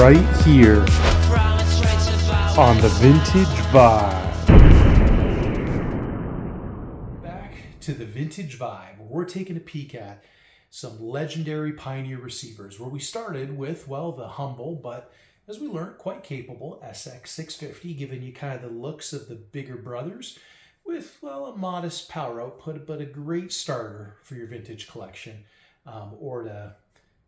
right here on the Vintage Vibe. Back to the Vintage Vibe, where we're taking a peek at some legendary Pioneer receivers, where we started with, well, the humble, but as we learned, quite capable SX-650, giving you kind of the looks of the bigger brothers with, well, a modest power output, but a great starter for your vintage collection, or to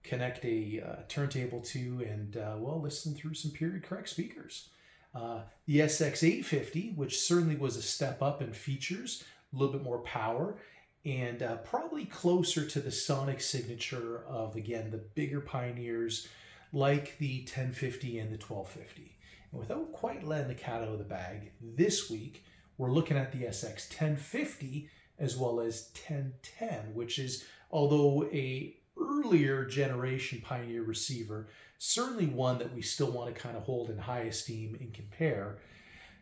connect a turntable to and, well, listen through some period correct speakers. The SX-850, which certainly was a step up in features, a little bit more power, and probably closer to the sonic signature of, again, the bigger Pioneers like the 1050 and the 1250. And without quite letting the cat out of the bag, this week we're looking at the SX1050 as well as 1010, which is, although a earlier generation Pioneer receiver, certainly one that we still want to kind of hold in high esteem and compare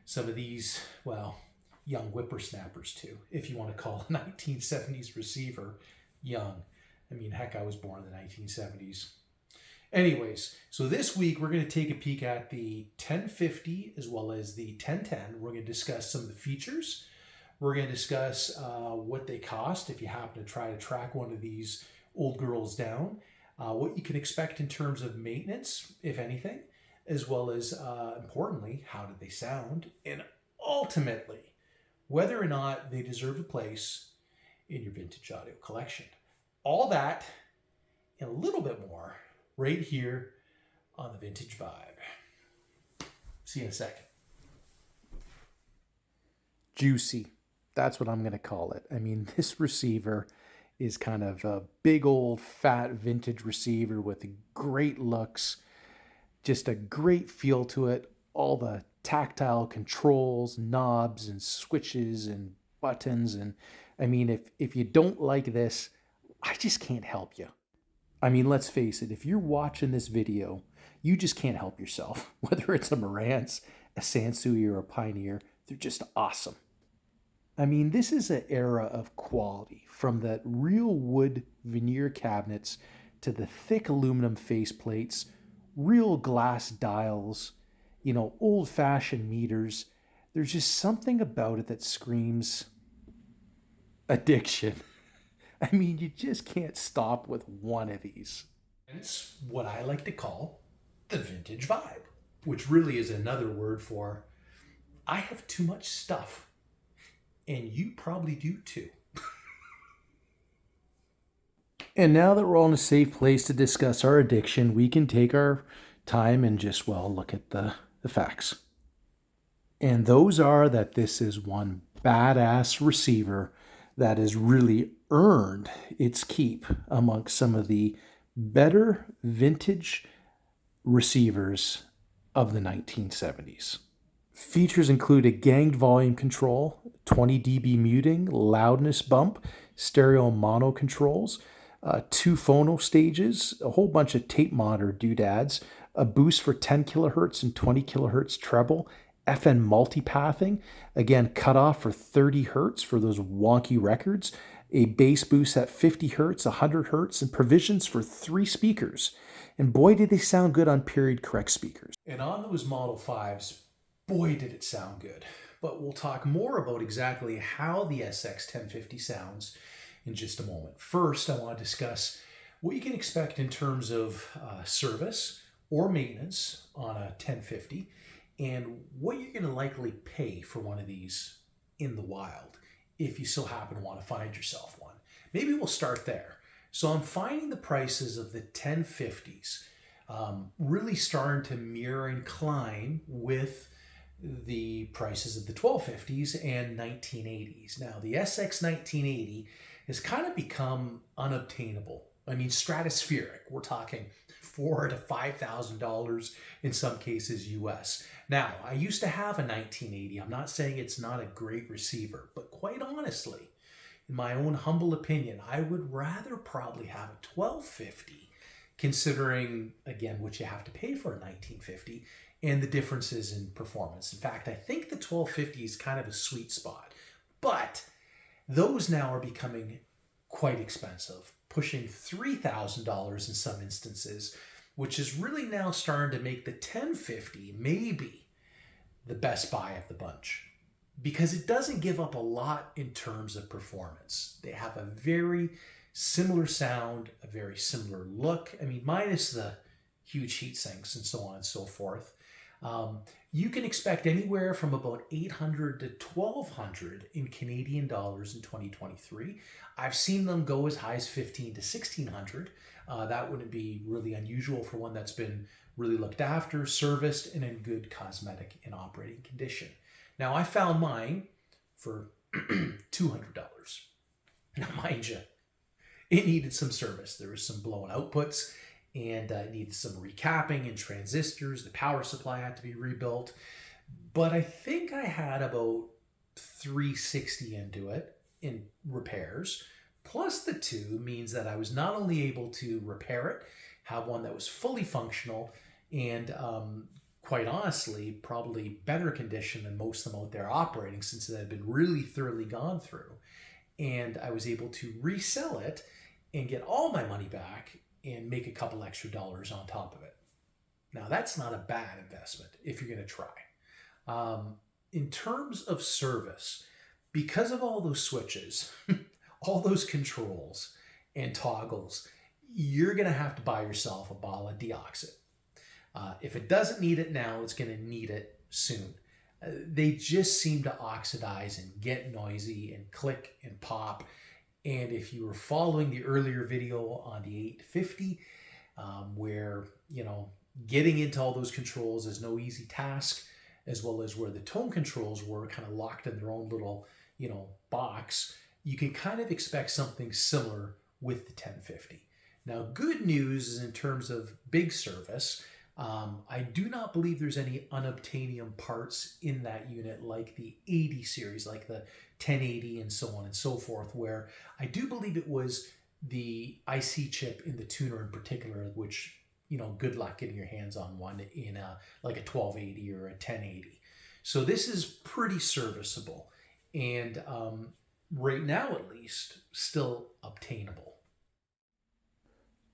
some of these, well, young whippersnappers to, if you want to call a 1970s receiver young. I mean, heck, I was born in the 1970s. Anyways, so this week we're going to take a peek at the 1050 as well as the 1010. We're going to discuss some of the features. We're going to discuss what they cost if you happen to try to track one of these old girls down, what you can expect in terms of maintenance, if anything, as well as, importantly, how did they sound, and ultimately, whether or not they deserve a place in your vintage audio collection. All that and a little bit more right here on the Vintage Vibe. See you in a second. Juicy. That's what I'm going to call it. I mean, this receiver is kind of a big old fat vintage receiver with great looks, just a great feel to it. All the tactile controls, knobs and switches and buttons. And I mean, if you don't like this, I just can't help you. I mean, let's face it, if you're watching this video, you just can't help yourself. Whether it's a Marantz, a Sansui, or a Pioneer, they're just awesome. I mean, this is an era of quality, from the real wood veneer cabinets to the thick aluminum faceplates, real glass dials, old-fashioned meters. There's just something about it that screams addiction. I mean, you just can't stop with one of these. It's what I like to call the Vintage Vibe, which really is another word for I have too much stuff. And you probably do too. And now that we're all in a safe place to discuss our addiction, we can take our time and just, well, look at the facts. And those are that this is one badass receiver that has really earned its keep amongst some of the better vintage receivers of the 1970s. Features include a ganged volume control, 20 dB muting, loudness bump, stereo mono controls, 2 phono stages, a whole bunch of tape monitor doodads, a boost for 10 kilohertz and 20 kilohertz treble, FN multipathing, again cutoff for 30 hertz for those wonky records, a bass boost at 50 hertz, 100 hertz, and provisions for 3 speakers. And boy, did they sound good on period correct speakers. And on those Model 5s, boy, did it sound good. But we'll talk more about exactly how the SX1050 sounds in just a moment. First, I want to discuss what you can expect in terms of service or maintenance on a 1050 and what you're going to likely pay for one of these in the wild if you still happen to want to find yourself one. Maybe we'll start there. So I'm finding the prices of the 1050s really starting to mirror and climb with the prices of the 1250s and 1980s. Now, the SX-1980 has kind of become unobtainable. I mean, stratospheric. We're talking $4,000 to $5,000 in some cases US. Now, I used to have a 1980. I'm not saying it's not a great receiver, but quite honestly, in my own humble opinion, I would rather probably have a 1250, considering, again, what you have to pay for a 1950 and the differences in performance. In fact, I think the 1250 is kind of a sweet spot, but those now are becoming quite expensive, pushing $3,000 in some instances. which is really now starting to make the 1050 maybe the best buy of the bunch, because it doesn't give up a lot in terms of performance. They have a very similar sound, a very similar look. I mean, minus the huge heat sinks and so on and so forth. You can expect anywhere from about $800 to $1,200 in Canadian dollars in 2023. I've seen them go as high as $1,500 to $1,600. That wouldn't be really unusual for one that's been really looked after, serviced, and in good cosmetic and operating condition. Now, I found mine for $200. Now, mind you, it needed some service. There was some blown outputs, and it needed some recapping and transistors. The power supply had to be rebuilt. But I think I had about $360 into it in repairs. Plus the two means that I was not only able to repair it, have one that was fully functional, and quite honestly, probably better condition than most of them out there operating, since it had been really thoroughly gone through. And I was able to resell it and get all my money back and make a couple extra dollars on top of it. Now, that's not a bad investment if you're going to try. In terms of service, because of all those switches, all those controls and toggles, you're going to have to buy yourself a bottle of deoxit. If it doesn't need it now, it's going to need it soon. They just seem to oxidize and get noisy and click and pop. And if you were following the earlier video on the 850, where, getting into all those controls is no easy task, as well as where the tone controls were kind of locked in their own little, box, you can kind of expect something similar with the 1050. Now, good news is in terms of big service, I do not believe there's any unobtainium parts in that unit like the 80 series, like the 1080 and so on and so forth, where I do believe it was the IC chip in the tuner in particular, which, good luck getting your hands on one in like a 1280 or a 1080. So this is pretty serviceable, and right now at least still obtainable.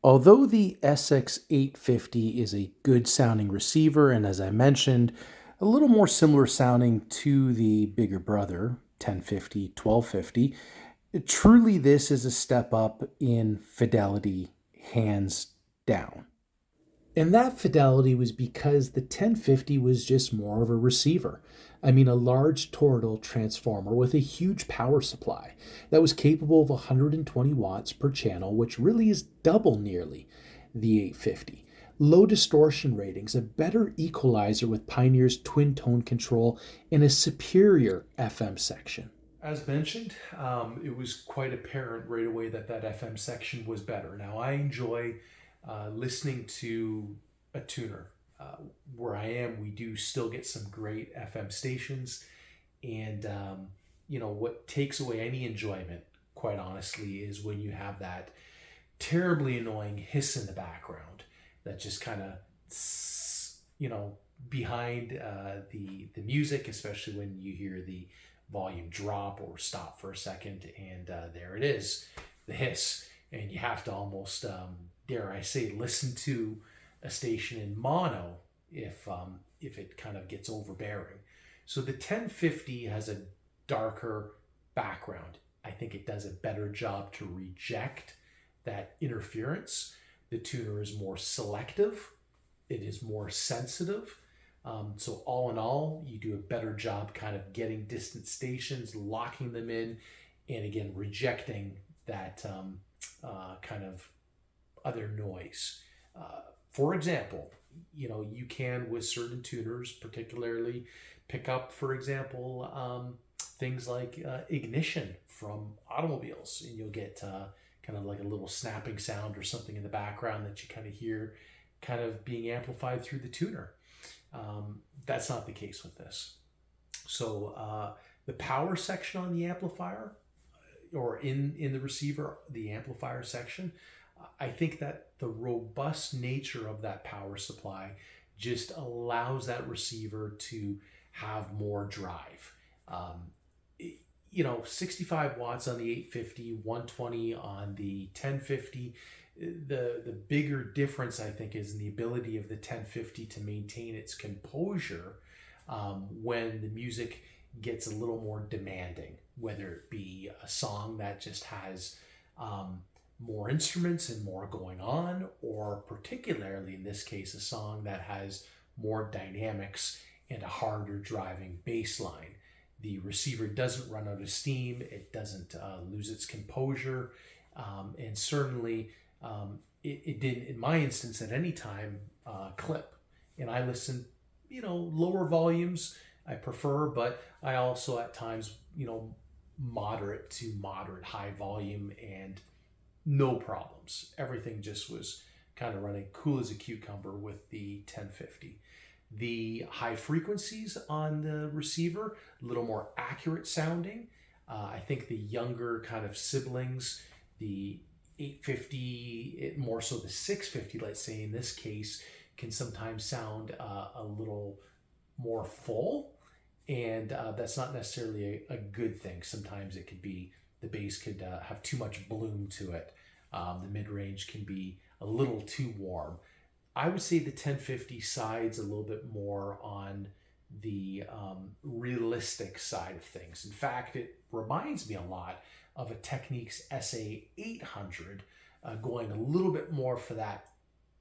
Although the SX-850 is a good sounding receiver, and as I mentioned, a little more similar sounding to the bigger brother, 1050, 1250, truly this is a step up in fidelity, hands down. And that fidelity was because the 1050 was just more of a receiver. I mean, a large toroidal transformer with a huge power supply that was capable of 120 watts per channel, which really is double nearly the 850. Low distortion ratings, a better equalizer with Pioneer's twin tone control, and a superior FM section. As mentioned, it was quite apparent right away that FM section was better. Now, I enjoy listening to a tuner. Where I am, we do still get some great FM stations, and what takes away any enjoyment, quite honestly, is when you have that terribly annoying hiss in the background that just kind of, behind the music, especially when you hear the volume drop or stop for a second, and there it is, the hiss, and you have to almost, dare I say, listen to a station in mono if it kind of gets overbearing. So the 1050 has a darker background. I think it does a better job to reject that interference. The tuner is more selective. It is more sensitive. So all in all, you do a better job kind of getting distant stations, locking them in, and again, rejecting that kind of other noise. For example, you can, with certain tuners particularly, pick up, for example, things like ignition from automobiles, and you'll get kind of like a little snapping sound or something in the background that you kind of hear kind of being amplified through the tuner. That's not the case with this. So the power section on the amplifier, or in the receiver, the amplifier section, I think that the robust nature of that power supply just allows that receiver to have more drive. 65 watts on the 850, 120 on the 1050. The bigger difference, I think, is in the ability of the 1050 to maintain its composure when the music gets a little more demanding, whether it be a song that just has more instruments and more going on, or particularly in this case, a song that has more dynamics and a harder driving bass line. The receiver doesn't run out of steam, it doesn't lose its composure, and certainly it didn't, in my instance, at any time clip. And I listen, lower volumes I prefer, but I also at times, moderate to moderate high volume, and no problems. Everything just was kind of running cool as a cucumber with the 1050. The high frequencies on the receiver, a little more accurate sounding. I think the younger kind of siblings, the 850, more so the 650, let's say in this case, can sometimes sound a little more full. And that's not necessarily a good thing. Sometimes it could be, the bass could have too much bloom to it. The mid-range can be a little too warm. I would say the 1050 sides a little bit more on the realistic side of things. In fact, it reminds me a lot of a Technics SA-800, going a little bit more for that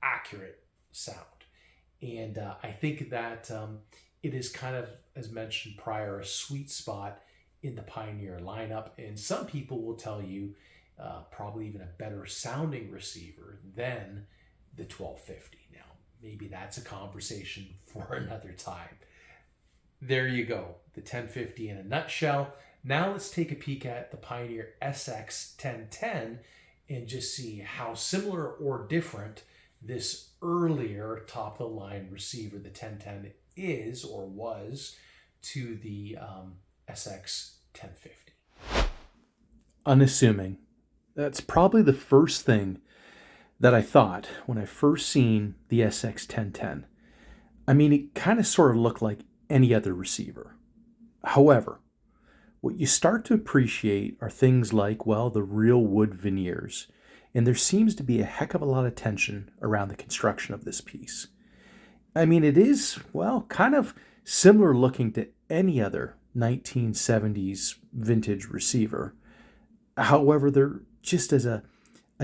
accurate sound. And I think that it is kind of, as mentioned prior, a sweet spot in the Pioneer lineup. And some people will tell you probably even a better sounding receiver than the 1250. Now, maybe that's a conversation for another time. There you go, the 1050 in a nutshell. Now let's take a peek at the Pioneer SX-1010 and just see how similar or different this earlier top-of-the-line receiver, the 1010, is or was to the SX-1050. Unassuming. That's probably the first thing that I thought when I first seen the SX-1010. I mean, it kind of sort of looked like any other receiver. However, what you start to appreciate are things like, well, the real wood veneers. And there seems to be a heck of a lot of tension around the construction of this piece. I mean, it is, well, kind of similar looking to any other 1970s vintage receiver. However, there just is a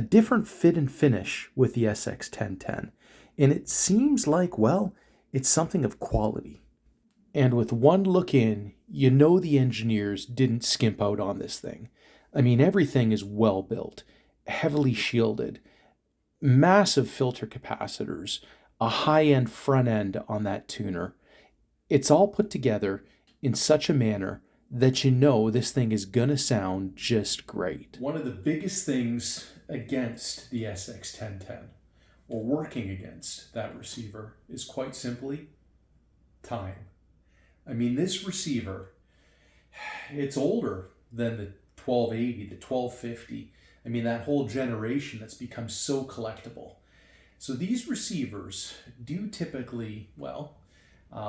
different fit and finish with the SX-1010. And it seems like, well, it's something of quality. And with one look in, you know the engineers didn't skimp out on this thing. I mean, everything is well built, heavily shielded, massive filter capacitors, a high-end front end on that tuner. It's all put together in such a manner that you know this thing is gonna sound just great. One of the biggest things against the SX-1010, or working against that receiver, is quite simply time. I mean, this receiver, it's older than the 1280, the 1250. I mean, that whole generation that's become so collectible. So these receivers do typically, well,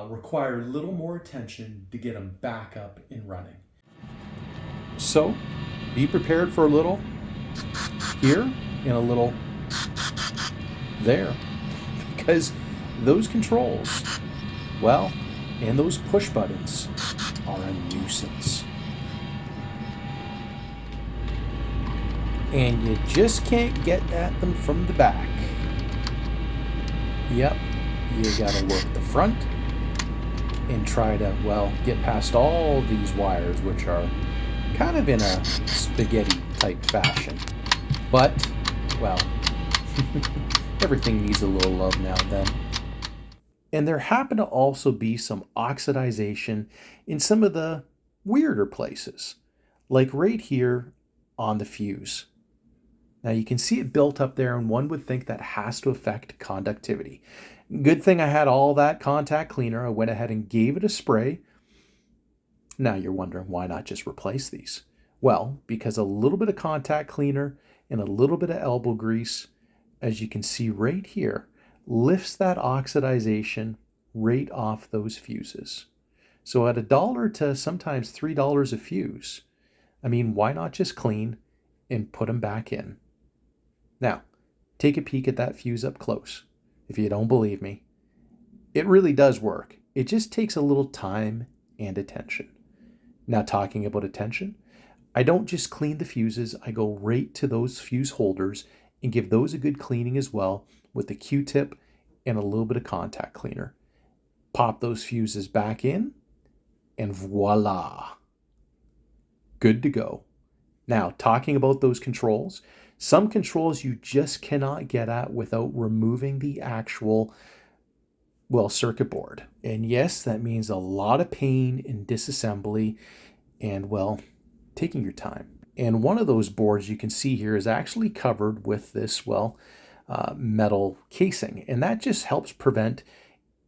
require a little more attention to get them back up and running. So be prepared for a little here and a little there, because those controls, well, and those push buttons are a nuisance. And you just can't get at them from the back. Yep, you gotta work the front and try to, well, get past all these wires, which are kind of in a spaghetti type fashion. But, well, everything needs a little love now and then. And there happen to also be some oxidization in some of the weirder places, like right here on the fuse. Now you can see it built up there, and one would think that has to affect conductivity. Good thing I had all that contact cleaner. I went ahead and gave it a spray. Now you're wondering, why not just replace these? Well, because a little bit of contact cleaner and a little bit of elbow grease, as you can see right here, lifts that oxidization right off those fuses. So at $1 to sometimes $3 a fuse, I mean, why not just clean and put them back in? Now, Take a peek at that fuse up close. If you don't believe me, it really does work. It just takes a little time and attention. Now, talking about attention, I don't just clean the fuses, I go right to those fuse holders and give those a good cleaning as well with a Q-tip and a little bit of contact cleaner. Pop those fuses back in, and voila, good to go. Now, talking about those controls, some controls you just cannot get at without removing the actual, circuit board. And yes, that means a lot of pain in disassembly and, taking your time. And one of those boards you can see here is actually covered with this, metal casing, and that just helps prevent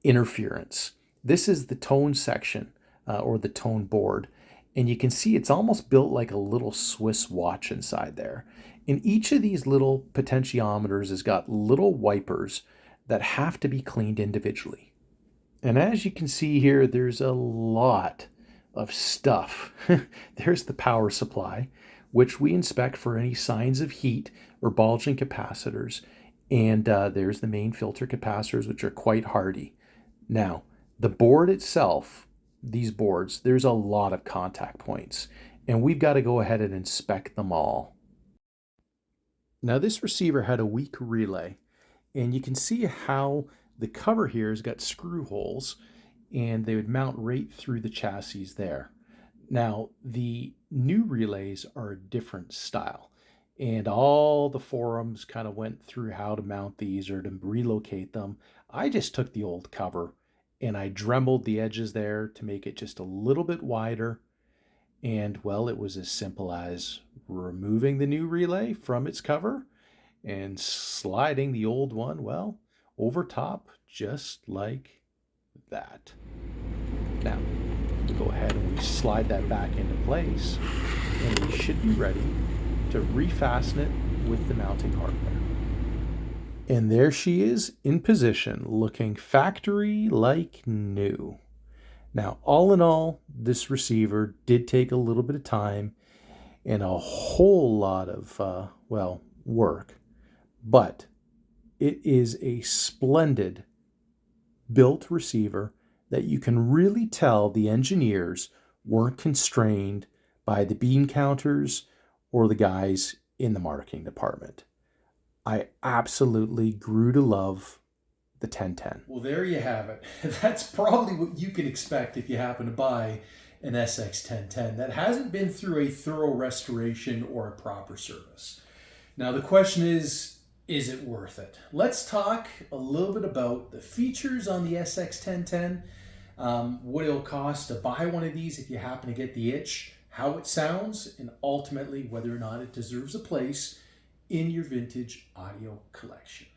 interference. This is the tone section, or the tone board, and you can see it's almost built like a little Swiss watch inside there. And each of these little potentiometers has got little wipers that have to be cleaned individually. And as you can see here, there's a lot of stuff. There's the power supply, which we inspect for any signs of heat or bulging capacitors. And there's the main filter capacitors, which are quite hardy. Now, the board itself, these boards, there's a lot of contact points, and we've got to go ahead and inspect them all. Now, this receiver had a weak relay, and you can see how the cover here has got screw holes, and they would mount right through the chassis there. Now, the new relays are a different style, and all the forums kind of went through how to mount these or to relocate them. I just took the old cover and I dremeled the edges there to make it just a little bit wider. And it was as simple as removing the new relay from its cover and sliding the old one, over top, just like that. Now, we go ahead and we slide that back into place, and we should be ready to refasten it with the mounting hardware. And there she is in position, looking factory like new. Now, all in all, this receiver did take a little bit of time and a whole lot of, work, but it is a splendid built receiver that you can really tell the engineers weren't constrained by the bean counters or the guys in the marketing department. I absolutely grew to love the 1010. Well, there you have it. That's probably what you can expect if you happen to buy an SX1010 that hasn't been through a thorough restoration or a proper service. Now, the question is it worth it? Let's talk a little bit about the features on the SX1010, what it'll cost to buy one of these if you happen to get the itch, how it sounds, and ultimately whether or not it deserves a place in your vintage audio collection.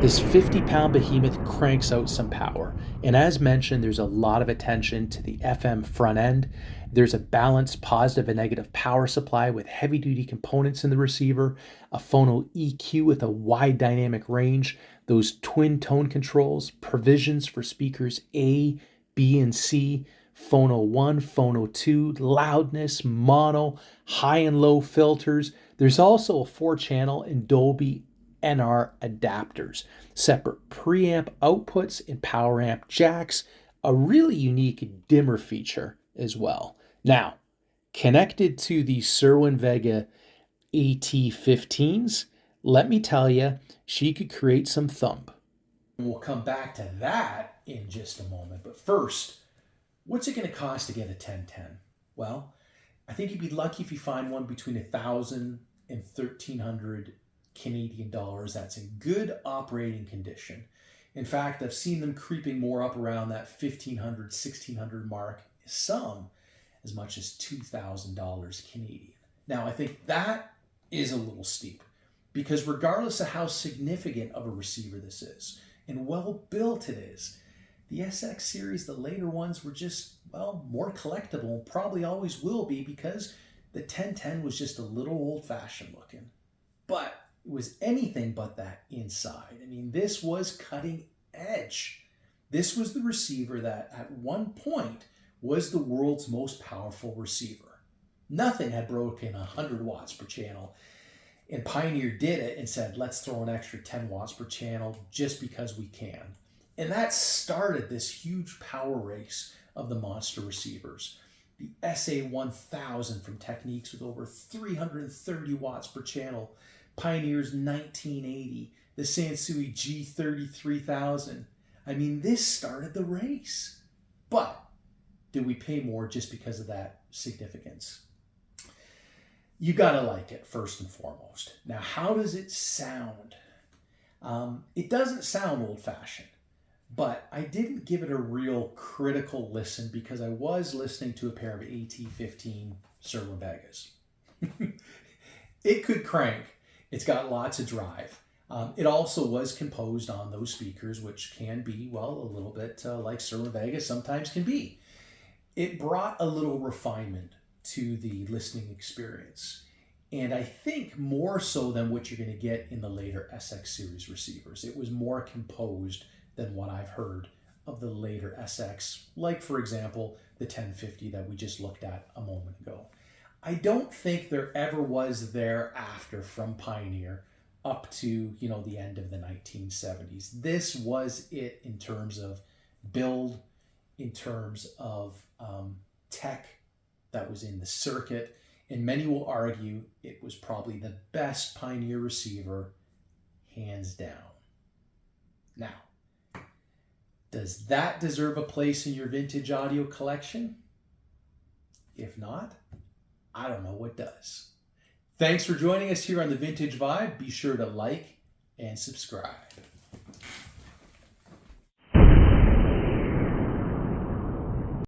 This 50-pound behemoth cranks out some power, and as mentioned, there's a lot of attention to the FM front end. There's a balanced positive and negative power supply with heavy-duty components in the receiver, a phono EQ with a wide dynamic range, those twin tone controls, provisions for speakers A, B, and C, phono 1, phono 2, loudness, mono, high and low filters. There's also a 4-channel and Dolby NR adapters, separate preamp outputs and power amp jacks, a really unique dimmer feature as well. Now, connected to the Cerwin-Vega AT15s, let me tell you, she could create some thump. We'll come back to that in just a moment, but first, what's it going to cost to get a 1010? Well, I think you'd be lucky if you find one between $1,000 and $1,300 Canadian dollars. That's in good operating condition. In fact, I've seen them creeping more up around that $1,500, $1,600 mark, some as much as $2,000 Canadian. Now, I think that is a little steep because regardless of how significant of a receiver this is and well built it is, the SX series, the later ones, were just, more collectible and probably always will be because the 1010 was just a little old-fashioned looking. But it was anything but that inside. I mean, this was cutting edge. This was the receiver that at one point was the world's most powerful receiver. Nothing had broken 100 watts per channel. And Pioneer did it and said, let's throw an extra 10 watts per channel just because we can. And that started this huge power race of the monster receivers. The SA-1000 from Techniques with over 330 watts per channel. Pioneer's 1980. The Sansui G33,000. I mean, this started the race. But did we pay more just because of that significance? You gotta like it first and foremost. Now, how does it sound? It doesn't sound old-fashioned, but I didn't give it a real critical listen because I was listening to a pair of AT-15 Servo Vegas. It could crank. It's got lots of drive. It also was composed on those speakers, which can be, well, a little bit like Servo Vegas sometimes can be. It brought a little refinement to the listening experience. And I think more so than what you're going to get in the later SX series receivers. It was more composed than what I've heard of the later SX, like for example, the 1050 that we just looked at a moment ago. I don't think there ever was thereafter from Pioneer up to, the end of the 1970s. This was it in terms of build, in terms of tech that was in the circuit, and many will argue it was probably the best Pioneer receiver, hands down. Now, does that deserve a place in your vintage audio collection? If not, I don't know what does. Thanks for joining us here on the Vintage Vibe. Be sure to like and subscribe.